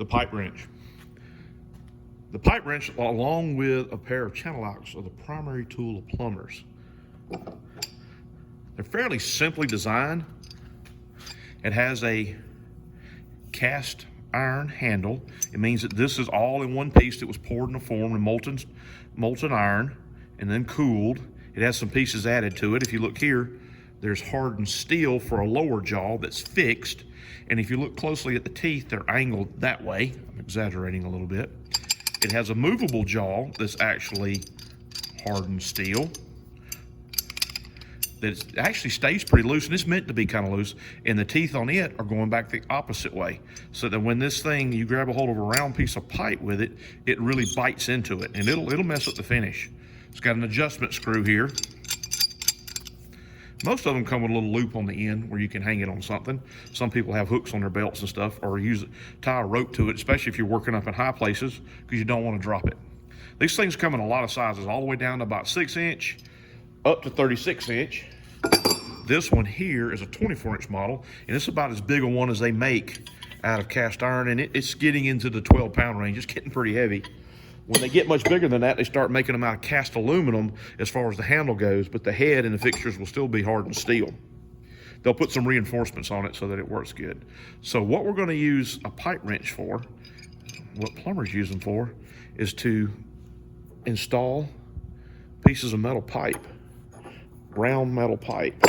the pipe wrench. The pipe wrench, along with a pair of channel locks, are the primary tool of plumbers. They're fairly simply designed. It has a cast iron handle. It means that this is all in one piece that was poured in a form of molten iron and then cooled. It has some pieces added to it. If you look here, there's hardened steel for a lower jaw that's fixed. And if you look closely at the teeth, they're angled that way. I'm exaggerating a little bit. It has a movable jaw that's actually hardened steel. That actually stays pretty loose, and it's meant to be kind of loose. And the teeth on it are going back the opposite way. So that when this thing, you grab a hold of a round piece of pipe with it, it really bites into it, and it'll mess up the finish. It's got an adjustment screw here. Most of them come with a little loop on the end where you can hang it on something. Some people have hooks on their belts and stuff, or tie a rope to it, especially if you're working up in high places, because you don't want to drop it. These things come in a lot of sizes, all the way down to about 6-inch, up to 36-inch. This one here is a 24-inch model, and it's about as big a one as they make out of cast iron, and it's getting into the 12-pound range. It's getting pretty heavy. When they get much bigger than that, they start making them out of cast aluminum as far as the handle goes, but the head and the fixtures will still be hardened steel. They'll put some reinforcements on it so that it works good. So what we're going to use a pipe wrench for, what plumbers use them for, is to install pieces of metal pipe, round metal pipe.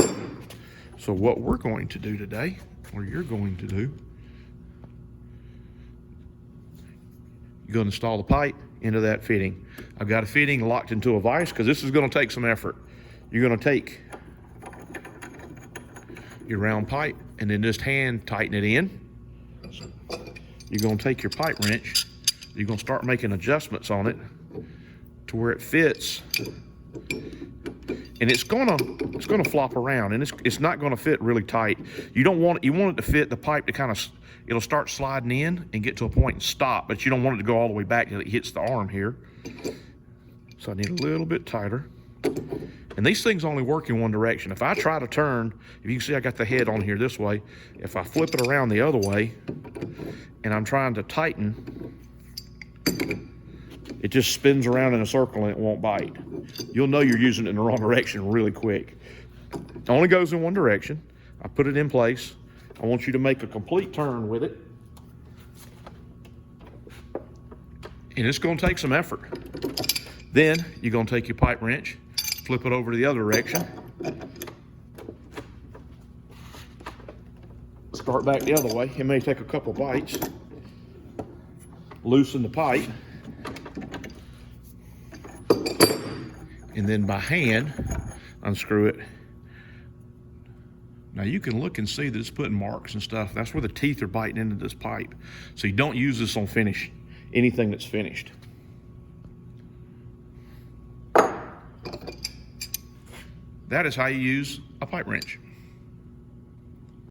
So what we're going to do today, or you're going to do, you're going to install the pipe into that fitting. I've got a fitting locked into a vise because this is going to take some effort. You're going to take your round pipe and then just hand tighten it in. You're going to take your pipe wrench. You're going to start making adjustments on it to where it fits. And it's gonna flop around, and it's not gonna fit really tight. You want it to fit the pipe to kind of, it'll start sliding in and get to a point and stop, but you don't want it to go all the way back till it hits the arm here. So I need a little bit tighter. And these things only work in one direction. If I try to turn, if you can see I got the head on here this way, if I flip it around the other way and I'm trying to tighten, it just spins around in a circle and it won't bite. You'll know you're using it in the wrong direction really quick. It only goes in one direction. I put it in place. I want you to make a complete turn with it. And it's going to take some effort. Then you're going to take your pipe wrench, flip it over to the other direction. Start back the other way. It may take a couple bites. Loosen the pipe. And then by hand, unscrew it. Now you can look and see that it's putting marks and stuff. That's where the teeth are biting into this pipe. So you don't use this on anything that's finished. That is how you use a pipe wrench.